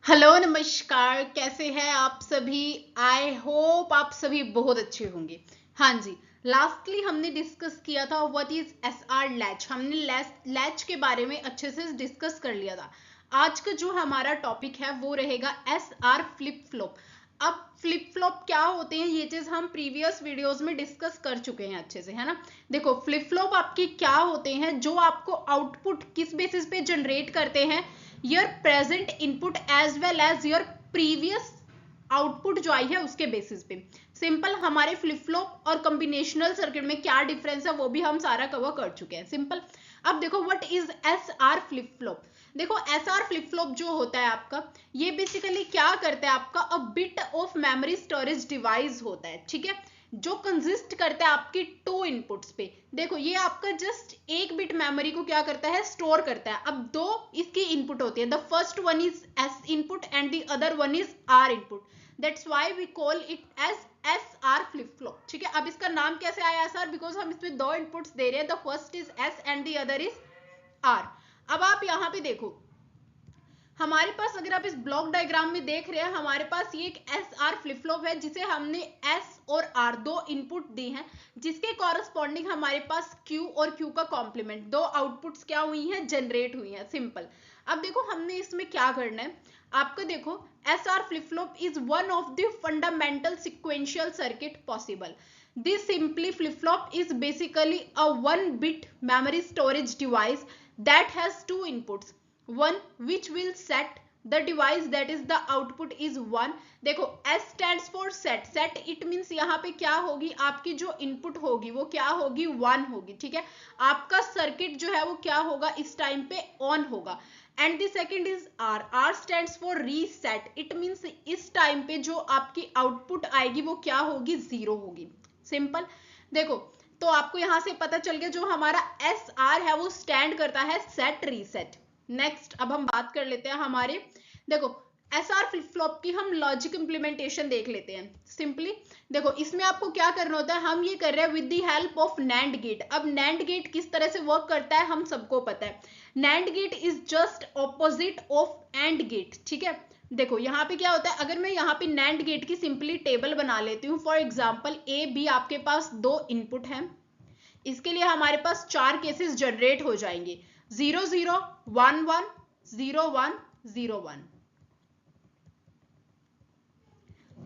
Hello नमस्कार, कैसे हैं आप सभी। आई होप आप सभी बहुत अच्छे होंगे। हाँ जी, लास्टली हमने डिस्कस किया था what is S R latch. हमने लैच के बारे में अच्छे से डिस्कस कर लिया था। आज का जो हमारा टॉपिक है वो रहेगा एस आर फ्लिप फ्लॉप। अब फ्लिप फ्लॉप क्या होते हैं ये चीज हम प्रीवियस वीडियोस में डिस्कस कर चुके हैं अच्छे से, है ना। देखो फ्लिप फ्लॉप आपके क्या होते हैं, जो आपको आउटपुट किस बेसिस पे जनरेट करते हैं, your present input as well as your previous output जो आई है उसके बेसिस पे। सिंपल, हमारे फ्लिप फ्लॉप और कॉम्बिनेशनल सर्किट में क्या डिफरेंस है वो भी हम सारा कवर कर चुके हैं। सिंपल, अब देखो what is S R flip flop. देखो एस आर फ्लिप फ्लॉप जो होता है आपका, ये बेसिकली क्या करता है, आपका a bit of memory storage device होता है, ठीक है, जो कंसिस्ट करता है आपकी टू इनपुट्स पे। देखो ये आपका जस्ट एक बिट मेमोरी को क्या करता है, स्टोर करता है। अब दो इसकी इनपुट होती है, the first one is S input and the other one is R input. That's why we call it as S R flip flop, ठीक है। अब इसका नाम कैसे आया सर, बिकॉज हम इसमें दो इनपुट्स दे रहे हैं, the first is S and the other is R. अब आप यहाँ पे देखो, हमारे पास अगर आप इस ब्लॉक डायग्राम में देख रहे हैं, हमारे पास ये एक एस आर फ्लिप फ्लॉप है जिसे हमने एस और आर दो इनपुट दी हैं, जिसके कॉरस्पॉन्डिंग हमारे पास क्यू और क्यू का कॉम्प्लीमेंट, दो आउटपुट्स क्या हुई हैं, जनरेट हुई हैं। सिंपल, अब देखो हमने इसमें क्या करना है, आपका देखो S R flip flop is one of the fundamental sequential circuit possible. This simply flip flop is basically a one bit memory storage device that has two inputs, one which will set the device that is the output is one। देखो S stands for set, set it means यहाँ पे क्या होगी, आपकी जो input होगी वो क्या होगी, वन होगी, ठीक है। आपका सर्किट जो है वो क्या होगा, इस टाइम पे ऑन होगा। And the second is R, R stands for reset, it means इस टाइम पे जो आपकी आउटपुट आएगी वो क्या होगी, जीरो होगी। सिंपल, देखो तो आपको यहां से पता चल गया जो हमारा एस आर है वो स्टैंड करता है सेट रीसेट। नेक्स्ट अब हम बात कर लेते हैं हमारे, देखो एस आर फ्लिप फ्लॉप की हम लॉजिक इंप्लीमेंटेशन देख लेते हैं। सिंपली देखो इसमें आपको क्या करना होता है, हम ये कर रहे हैं with the help of NAND gate. अब नैंड गेट किस तरह से वर्क करता है हम सबको पता है, NAND gate is just opposite of AND gate, ठीक है। देखो यहाँ पे क्या होता है, अगर मैं यहाँ पे नैंड गेट की सिंपली टेबल बना लेती हूँ, फॉर एग्जाम्पल ए बी आपके पास दो इनपुट हैं, इसके लिए हमारे पास चार केसेस जनरेट हो जाएंगे, 0 0 1 1 0 1 0 1।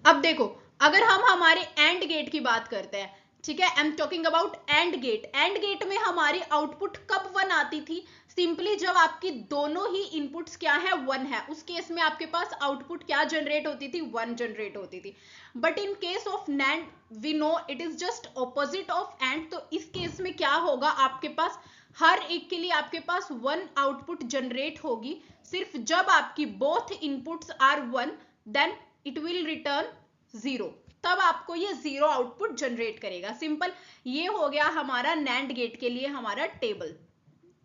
अब देखो अगर हम हमारे एंड गेट की बात करते हैं, ठीक है, I am talking about AND gate. AND gate में हमारी आउटपुट कब वन आती थी, सिंपली जब आपकी दोनों ही इनपुट्स क्या है, वन है, उस केस में आपके पास आउटपुट क्या जनरेट होती थी, वन जनरेट होती थी। But in case of NAND we know it is just opposite of AND, तो इस केस में क्या होगा, आपके पास हर एक के लिए आपके पास वन आउटपुट जनरेट होगी। सिर्फ जब आपकी both inputs are one then it will return zero, तब आपको ये जीरो आउटपुट जनरेट करेगा। सिंपल, ये हो गया हमारा नैंड गेट के लिए हमारा टेबल,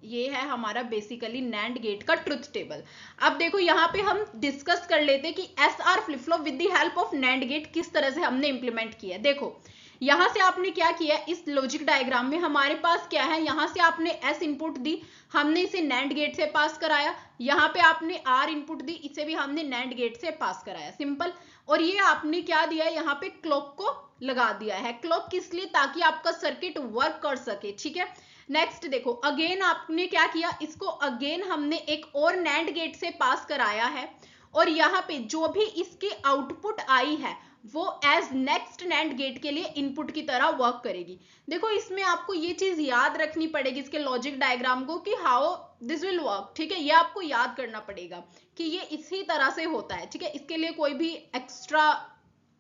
ये है हमारा बेसिकली नैंड गेट का ट्रुथ टेबल। अब देखो यहाँ पे हम डिस्कस कर लेते हैं कि S R flip flop with the help of NAND gate किस तरह से हमने इंप्लीमेंट किया है। देखो यहां से आपने क्या किया, इस लॉजिक डायग्राम में हमारे पास क्या है, यहां से आपने एस इनपुट दी, हमने इसे नैंड गेट से पास कराया, यहाँ पे आपने आर इनपुट दी, इसे भी हमने नैंड गेट से पास कराया। सिंपल, और ये आपने क्या दिया है, यहाँ पे क्लॉक को लगा दिया है। क्लॉक किस लिए, ताकि आपका सर्किट वर्क कर सके, ठीक है। नेक्स्ट देखो अगेन आपने क्या किया, इसको अगेन हमने एक और नैंड गेट से पास कराया है, और यहाँ पे जो भी इसकी आउटपुट आई है वो एज नेक्स्ट नैंड गेट के लिए इनपुट की तरह वर्क करेगी। देखो इसमें आपको ये चीज याद रखनी पड़ेगी इसके लॉजिक डायग्राम को, कि हाउ दिस विल वर्क, ठीक है, ये आपको याद करना पड़ेगा कि ये इसी तरह से होता है, ठीक है। इसके लिए कोई भी एक्स्ट्रा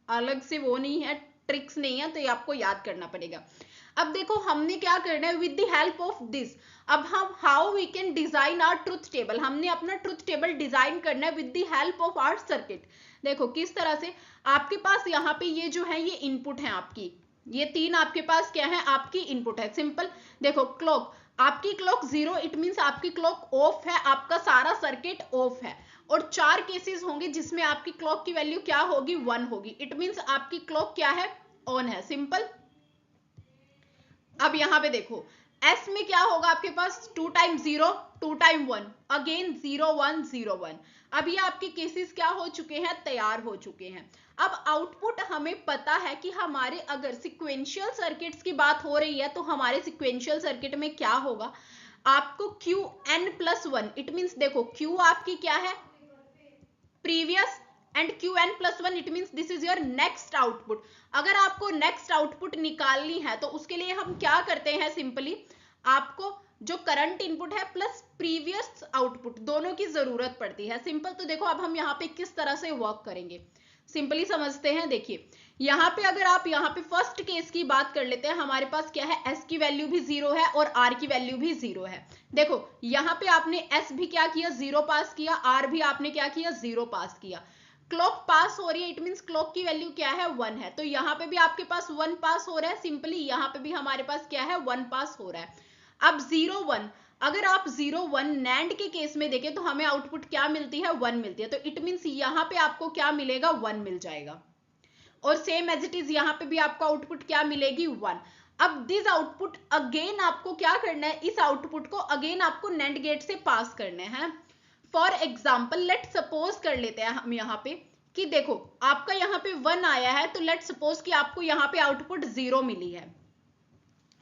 अलग से वो नहीं है, ट्रिक्स नहीं है, तो ये आपको याद करना पड़ेगा। अब देखो हमने क्या करना है with the help of this, अब हम how we can design our truth table, हमने अपना ट्रुथ टेबल डिजाइन करना है with the help of our circuit. देखो किस तरह से, आपके पास यहाँ पे ये जो है ये इनपुट है आपकी, ये तीन आपके पास क्या है, आपकी इनपुट है। सिंपल, देखो क्लॉक, आपकी क्लॉक जीरो, इट मींस आपकी क्लॉक ऑफ है, आपका सारा सर्किट ऑफ है। और चार केसेस होंगे जिसमें आपकी क्लॉक की वैल्यू क्या होगी, वन होगी, इट मींस आपकी क्लॉक क्या है, ऑन है। सिंपल, अब यहां पे देखो एस में क्या होगा आपके पास 2 टाइम 0 2 टाइम 1 अगेन 0 1 0 1। अब ये आपके केसेस क्या हो चुके हैं, तैयार हो चुके हैं। अब आउटपुट हमें पता है कि हमारे अगर सिक्वेंशियल सर्किट्स की बात हो रही है तो हमारे सिक्वेंशियल सर्किट में क्या होगा, आपको Qn+1 इट मींस देखो Q आपकी क्या है, previous, and Qn+1 it means this is your next output. अगर आपको नेक्स्ट आउटपुट निकालनी है तो उसके लिए हम क्या करते हैं, सिंपली आपको जो करंट इनपुट है प्लस प्रीवियस आउटपुट दोनों की जरूरत पड़ती है। सिंपल। तो देखो अब हम यहाँ पे किस तरह से वर्क करेंगे, सिंपली समझते हैं। देखिए यहाँ पे अगर आप यहाँ पे फर्स्ट केस की बात कर लेते हैं, हमारे पास क्या है, S की वैल्यू भी 0 है और R की वैल्यू भी 0 है। देखो यहाँ पे आपने S भी क्या किया, 0 पास किया, R भी आपने क्या किया, 0 पास किया। क्लॉक पास हो रही है, इट मींस क्लॉक की वैल्यू क्या है, 1 है। तो यहाँ पे भी आपके पास 1 पास हो रहा है, सिंपली यहाँ पे भी हमारे पास क्या है, 1 पास हो रहा है। अब 0 1, अगर आप 0 1 नैंड के केस में देखें तो हमें आउटपुट क्या मिलती है, 1 मिलती है। तो इट मींस यहाँ पे आपको क्या मिलेगा, 1 मिल जाएगा। और सेम एज इट इज यहाँ पे भी आपको आउटपुट क्या मिलेगी, 1। अब दिस आउटपुट अगेन आपको क्या करना है, इस आउटपुट को अगेन आपको नैंड गेट से पास करने हैं। फॉर एग्जाम्पल लेट सपोज कर लेते हैं हम यहाँ पे कि देखो आपका यहाँ पे 1 आया है, तो लेट सपोज कि आपको यहाँ पे आउटपुट 0 मिली है।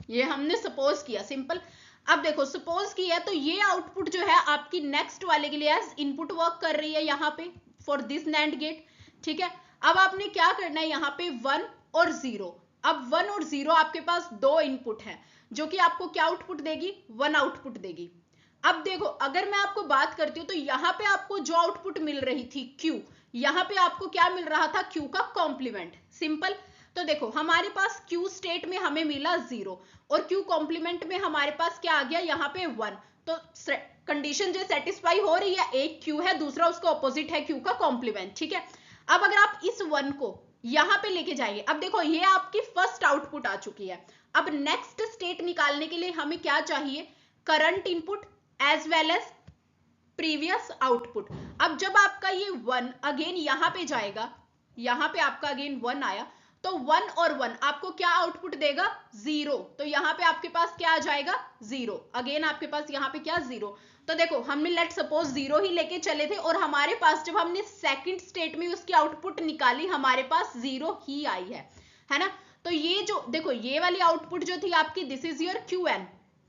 ये हमने सपोज किया, सिंपल। अब देखो सपोज किया तो ये आउटपुट जो है आपकी नेक्स्ट वाले के लिए एज इनपुट वर्क कर रही है यहाँ पे फॉर दिस नैंड गेट, ठीक है। अब आपने क्या करना है, यहाँ पे 1 और 0। अब 1 और 0 आपके पास दो इनपुट है जो कि आपको क्या आउटपुट देगी, 1 आउटपुट देगी। अब देखो अगर मैं आपको बात करती हूँ तो यहाँ पे आपको जो आउटपुट मिल रही थी Q, यहाँ पे आपको क्या मिल रहा था, Q का कॉम्प्लीमेंट। सिंपल। तो देखो हमारे पास Q स्टेट में हमें मिला 0 और Q कॉम्प्लीमेंट में हमारे पास क्या आ गया, यहाँ पे 1। तो कंडीशन जो सेटिस्फाई हो रही है, एक Q है, दूसरा उसका ऑपोजिट है Q का कॉम्प्लीमेंट, ठीक है। अब अगर आप इस 1 को यहाँ पे लेके जाइए, अब देखो ये आपकी फर्स्ट आउटपुट आ चुकी है। अब नेक्स्ट स्टेट निकालने के लिए हमें क्या चाहिए, current input as well as previous output. अब जब आपका ये 1 अगेन यहाँ पे जाएगा, यहाँ पे आपका अगेन 1 आया, तो 1 और 1 आपको क्या आउटपुट देगा, 0। तो यहाँ पे आपके पास क्या आ जाएगा, 0। अगेन आपके पास यहाँ पे क्या, 0। तो देखो हमने लेट सपोज 0 ही लेके चले थे और हमारे पास जब हमने सेकंड स्टेट में उसकी आउटपुट निकाली, हमारे पास 0 ही आई है ना। तो ये जो देखो ये वाली आउटपुट जो थी आपकी, this is your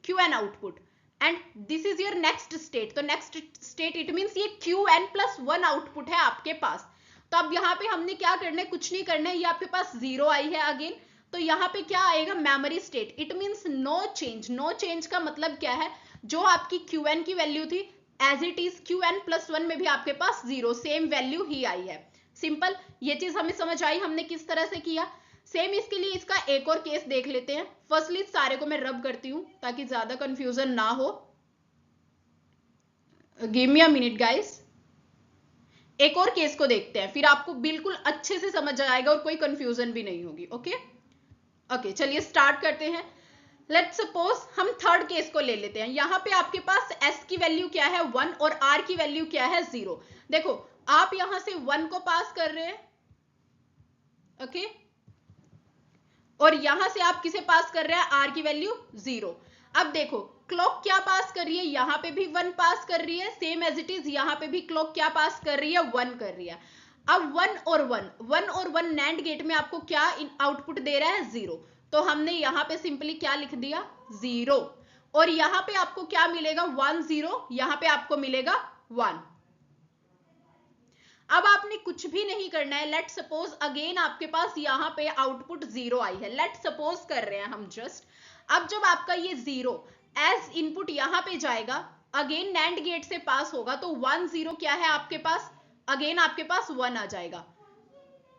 Qn output and this is your next state. तो नेक्स्ट स्टेट इट मींस ये Qn+1 आउटपुट है आपके पास। तो अब यहाँ पे हमने क्या करना है, कुछ नहीं करना है, ये आपके पास 0 आई है अगेन। तो यहाँ पे क्या आएगा, memory state. It means no change. No change का मतलब क्या है, जो आपकी Qn की वैल्यू थी एज इट इज Qn+1 में भी आपके पास 0 सेम वैल्यू ही आई है। सिंपल। ये चीज हमें समझ आई हमने किस तरह से किया। सेम इसके लिए इसका एक और केस देख लेते हैं। फर्स्टली सारे को मैं रब करती हूं ताकि ज्यादा कंफ्यूजन ना हो। Give me a minute guys. एक और केस को देखते हैं, फिर आपको बिल्कुल अच्छे से समझ आएगा और कोई कंफ्यूजन भी नहीं होगी। ओके चलिए स्टार्ट करते हैं। लेट्स सपोज हम थर्ड केस को ले लेते हैं। यहाँ पे आपके पास S की वैल्यू क्या है, 1 और R की वैल्यू क्या है, 0। देखो आप यहां से 1 को पास कर रहे हैं, ओके, और यहां से आप किसे पास कर रहे हैं, R की वैल्यू 0। अब देखो क्लॉक क्या पास कर रही है, यहाँ पे भी 1 पास कर रही है, सेम एज इट इज यहाँ पे भी क्लॉक क्या पास कर रही है, 1 कर रही है। अब 1 और 1 नैंड गेट में आपको क्या आउटपुट दे रहा है, 0। तो हमने यहाँ पे सिंपली क्या लिख दिया, 0। और यहाँ पे आपको क्या मिलेगा, 1 0, यहाँ पे आपको मिलेगा 1। अब आपने कुछ भी नहीं करना है। लेट सपोज अगेन आपके पास यहाँ पे आउटपुट 0 आई है, लेट सपोज कर रहे हैं हम जस्ट। अब जब आपका ये 0 एज इनपुट यहाँ पे जाएगा, अगेन नैंड गेट से पास होगा, तो 1 0 क्या है आपके पास, अगेन आपके पास 1 आ जाएगा।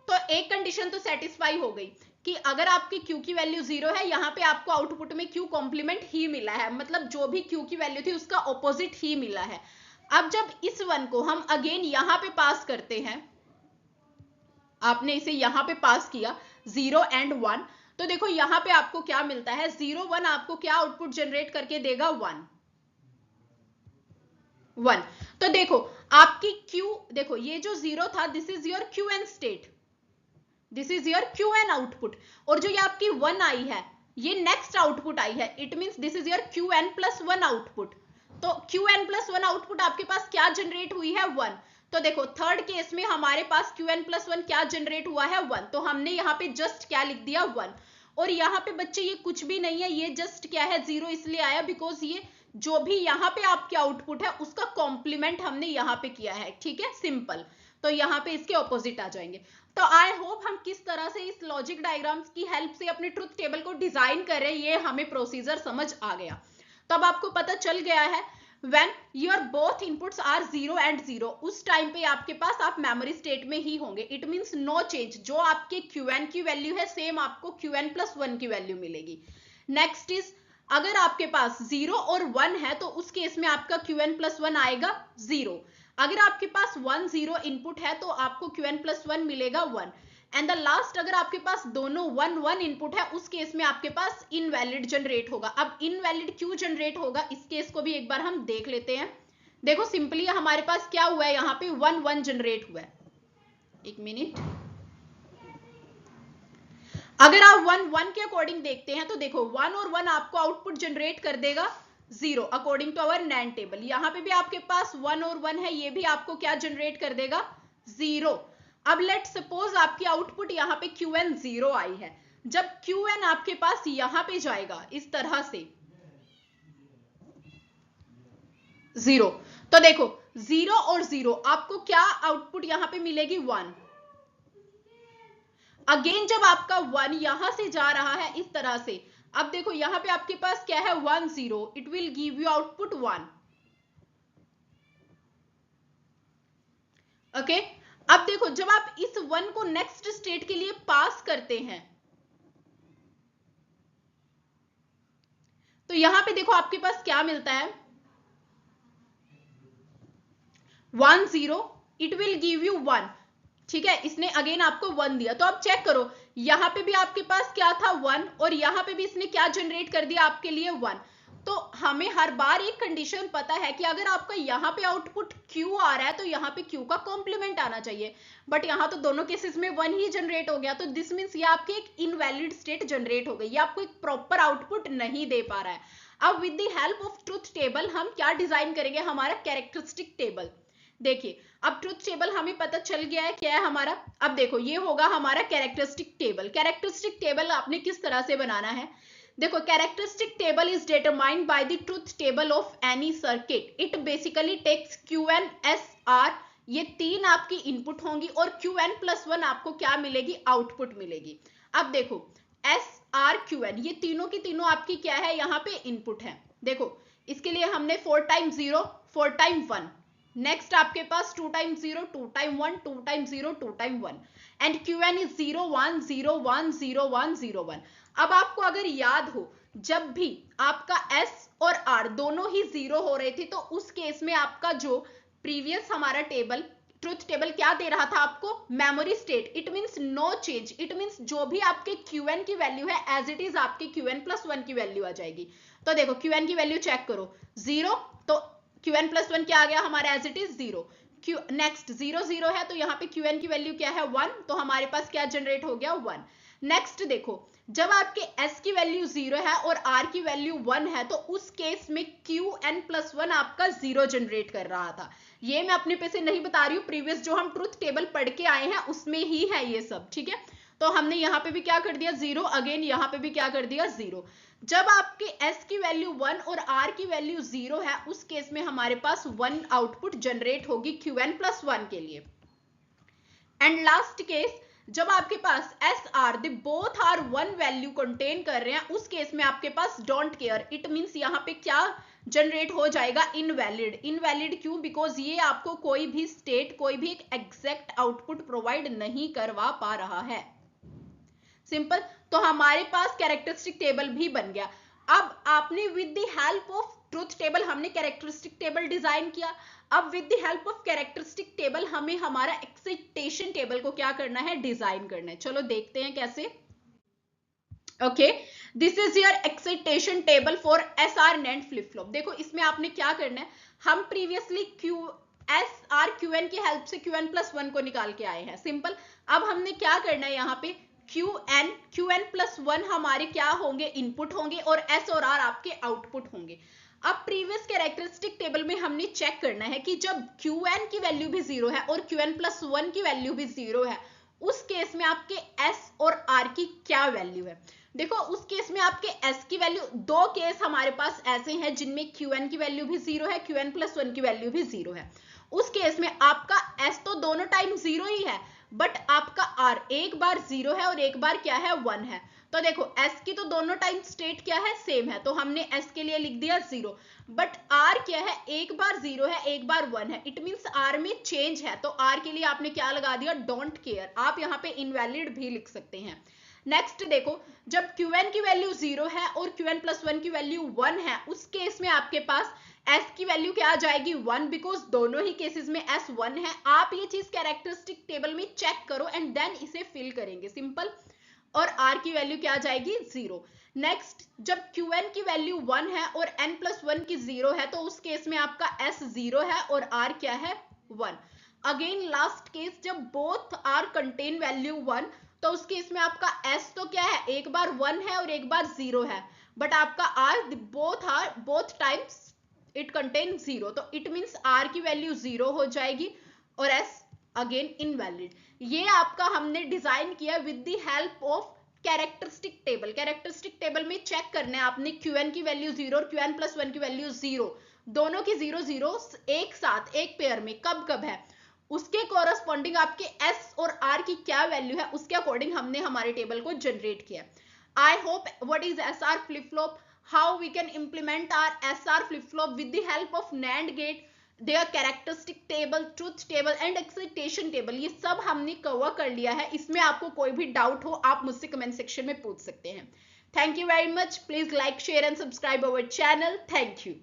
तो एक कंडीशन तो सेटिस्फाई हो गई कि अगर आपकी Q की वैल्यू 0 है, यहाँ पे आपको आउटपुट में Q कॉम्प्लीमेंट ही मिला है, मतलब जो भी Q की वैल्यू थी उसका ऑपोजिट ही मिला है। अब जब इस 1 को हम अगेन यहाँ पे पास करते हैं, आपने इसे यहाँ पे पास किया 0 एंड 1, तो देखो यहाँ पे आपको क्या मिलता है, 0 1 आपको क्या आउटपुट जनरेट करके देगा, 1। तो देखो आपकी Q, देखो ये जो 0 था, this is your Qn state, this is your Qn output. और जो ये आपकी 1 आई है, ये नेक्स्ट आउटपुट आई है, it means this is your Qn+1 output. तो Qn+1 आउटपुट आपके पास क्या जनरेट हुई है 1। तो देखो थर्ड केस में हमारे पास Qn+1 क्या जनरेट हुआ है 1, तो हमने यहाँ पे जस्ट क्या लिख दिया 1। और यहाँ पे बच्चे ये कुछ भी नहीं है, ये जस्ट क्या है 0 इसलिए आया बिकॉज ये जो भी यहाँ पे आपके आउटपुट है उसका कॉम्प्लीमेंट हमने यहाँ पे किया है, ठीक है, सिंपल। तो यहाँ पे इसके ऑपोजिट आ जाएंगे। तो आई होप हम किस तरह से इस लॉजिक डायग्राम्स की हेल्प से अपने ट्रुथ टेबल को डिजाइन कर रहे हैं, ये हमें प्रोसीजर समझ आ गया। तो अब आपको पता चल गया है when your both inputs are 0 and 0, उस टाइम पे आपके पास आप मेमोरी स्टेट में ही होंगे। इट मींस नो चेंज, जो आपके Qn की वैल्यू है सेम आपको Qn+1 की वैल्यू मिलेगी। नेक्स्ट इज अगर आपके पास 0 और 1 है तो उस केस में आपका Qn+1 आएगा 0। अगर आपके पास 1 0 इनपुट है तो आपको Qn+1 मिलेगा 1। एंड द लास्ट अगर आपके पास दोनों 1 1 इनपुट है उस केस में आपके पास इनवैलिड जनरेट होगा। अब इनवैलिड क्यों जनरेट होगा इस केस को भी एक बार हम देख लेते हैं। देखो सिंपली हमारे पास क्या हुआ है, यहाँ पे 1 1 जनरेट हुआ है। एक मिनट, अगर आप 1 1 के अकॉर्डिंग देखते हैं तो देखो 1 और 1 आपको आउटपुट जनरेट कर देगा 0 according to our NAND table. यहाँ पे भी आपके पास 1 और 1 है, ये भी आपको क्या जनरेट कर देगा 0। अब लेट सपोज आपकी आउटपुट यहाँ पे Qn 0 आई है। जब Qn आपके पास यहाँ पे जाएगा इस तरह से 0, तो देखो 0 और 0 आपको क्या आउटपुट यहाँ पे मिलेगी 1। अगेन जब आपका 1 यहां से जा रहा है इस तरह से, अब देखो यहां पे आपके पास क्या है 1 0, it will give you output 1। Okay, अब देखो जब आप इस 1 को नेक्स्ट स्टेट के लिए पास करते हैं तो यहां पे देखो आपके पास क्या मिलता है 1 0, इट विल गिव यू 1। ठीक है, इसने अगेन आपको 1 दिया। तो अब चेक करो यहां पे भी आपके पास क्या था 1 और यहां पे भी इसने क्या जनरेट कर दिया आपके लिए 1। तो हमें हर बार एक कंडीशन पता है कि अगर आपका यहाँ पे आउटपुट Q आ रहा है तो यहाँ पे Q का कॉम्प्लीमेंट आना चाहिए, बट यहाँ तो दोनों केसेस में 1 ही जनरेट हो गया। तो दिस मीन्स ये आपकी एक इनवैलिड स्टेट जनरेट हो गई, ये आपको एक प्रॉपर आउटपुट नहीं दे पा रहा है। अब with the help of truth table हम क्या डिजाइन करेंगे, हमारा कैरेक्टरिस्टिक टेबल। देखिए अब ट्रुथ टेबल हमें पता चल गया है क्या है हमारा। अब देखो ये होगा हमारा कैरेक्टरिस्टिक टेबल। कैरेक्टरिस्टिक टेबल आपने किस तरह से बनाना है, देखो characteristic table is determined by the truth table of any circuit. It basically takes Qn SR, ये तीन आपकी इनपुट होंगी और Qn+1 आपको क्या मिलेगी, आउटपुट मिलेगी। अब देखो SR Qn ये तीनों की तीनों आपकी क्या है, यहाँ पे इनपुट है। देखो इसके लिए हमने 4 टाइम 0 4 टाइम 1, नेक्स्ट आपके पास 2 time 0 2 time 1 2 time 0 2 time 1 and Qn is 0 1 0 1 0 1 0 1। अब आपको अगर याद हो जब भी आपका S और R दोनों ही 0 हो रहे थे तो उस केस में आपका जो प्रीवियस हमारा टेबल ट्रुथ टेबल क्या दे रहा था आपको, memory state. It means no change, it means जो भी आपके Qn की वैल्यू है एज इट इज आपके Qn+1 की वैल्यू आ जाएगी। तो देखो Qn की वैल्यू चेक करो 0, तो Qn+1 क्या आ गया हमारा एज इट इज 0। नेक्स्ट 0 0 है तो यहाँ पे Qn की वैल्यू क्या है 1, तो हमारे पास क्या जनरेट हो गया 1। नेक्स्ट देखो जब आपके S की वैल्यू 0 है और R की वैल्यू 1 है तो उस केस में Qn+1 आपका 0 जनरेट कर रहा था। ये मैं अपने पे से नहीं बता रही हूँ, प्रीवियस जो हम ट्रुथ टेबल पढ़ के आए हैं उसमें ही है ये सब, ठीक है। तो हमने यहाँ पे भी क्या कर दिया 0, अगेन यहाँ पे भी क्या कर दिया 0। जब आपके S की वैल्यू 1 और R की वैल्यू 0 है उस केस में हमारे पास 1 आउटपुट जनरेट होगी Qn+1 के लिए। एंड लास्ट केस जब आपके पास S R they both are 1 value contain कर रहे हैं उस केस में आपके पास डोंट केयर, इट मींस यहाँ पे क्या जनरेट हो जाएगा इनवैलिड। इनवैलिड क्यों, बिकॉज ये आपको कोई भी स्टेट कोई भी एक एग्जैक्ट आउटपुट प्रोवाइड नहीं करवा पा रहा है, सिंपल। तो हमारे पास कैरेक्टरिस्टिक टेबल भी बन गया। अब आपने with the help of truth table हमने कैरेक्टरिस्टिक टेबल डिजाइन किया। अब with the help of characteristic table हमें हमारा एक्साइटेशन टेबल को क्या करना है, डिजाइन करना है। चलो देखते हैं कैसे। Okay, this is your excitation table for SR NAND flip flop. देखो इसमें आपने क्या करना है, हम प्रीवियसली SR Qn की हेल्प से Qn+1 को निकाल के आए हैं, सिंपल। अब हमने क्या करना है यहाँ पे क्यू एन प्लस वन हमारे क्या होंगे, इनपुट होंगे, और एस और आर आपके आउटपुट होंगे। अब प्रीवियस कैरेक्टरिस्टिक टेबल में हमने चेक करना है कि जब क्यू एन की वैल्यू भी जीरो है और क्यू एन प्लस वन की वैल्यू भी जीरो है, उस केस में आपके एस और आर की क्या वैल्यू है। देखो उस केस में आपके एस की वैल्यू, दो केस हमारे पास ऐसे हैं जिनमें क्यू एन की वैल्यू भी जीरो है, क्यू एन प्लस वन की वैल्यू भी जीरो है। उस केस में आपका एस तो दोनों टाइम जीरो ही है, बट आपका आर एक बार जीरो है और एक बार क्या है, वन है। तो देखो एस की तो दोनों टाइम स्टेट क्या है, सेम है, तो हमने एस के लिए लिख दिया जीरो, बट आर क्या है, एक बार जीरो है एक बार वन है, इट मींस आर में चेंज है, तो आर के लिए आपने क्या लगा दिया, डोंट केयर। आप यहाँ पे इनवैलिड भी लिख सकते हैं। नेक्स्ट देखो, जब Qn की वैल्यू जीरो है और Qn प्लस वन की वैल्यू वन है, उस केस में आपके पास S की वैल्यू क्या आ जाएगी, वन, बिकॉज दोनों ही केसेस में S वन है। आप ये चीज कैरेक्टरिस्टिक टेबल में चेक करो एंड देन इसे फिल करेंगे, सिंपल। और R की वैल्यू क्या आ जाएगी, जीरो। नेक्स्ट, जब Qn की वैल्यू वन है और n प्लस वन की जीरो है, तो उस केस में आपका S जीरो है और R क्या है, वन। अगेन लास्ट केस, जब both are contain value one, तो उस केस में आपका S तो क्या है, एक बार वन है और एक बार जीरो है, बट आपका R both times it contain zero, तो इट मींस R की वैल्यू जीरो हो जाएगी और S अगेन इनवैलिड। ये आपका हमने डिजाइन किया with the help of characteristic table. Characteristic table में चेक करना है आपने Qn की वैल्यू जीरो और Qn प्लस वन की वैल्यू जीरो, दोनों की जीरो जीरो एक साथ एक पेयर में कब कब है, उसके कोरस्पॉन्डिंग आपके S और R की क्या वैल्यू है, उसके अकॉर्डिंग हमने हमारे टेबल को जनरेट किया। I hope what is SR flip flop, how we can implement our SR flip flop with the help of NAND gate, their characteristic table, truth table and excitation table, ये सब हमने cover कर लिया है। इसमें आपको कोई भी डाउट हो आप मुझसे कमेंट सेक्शन में पूछ सकते हैं। Thank you very much, please like share and subscribe our channel, thank you.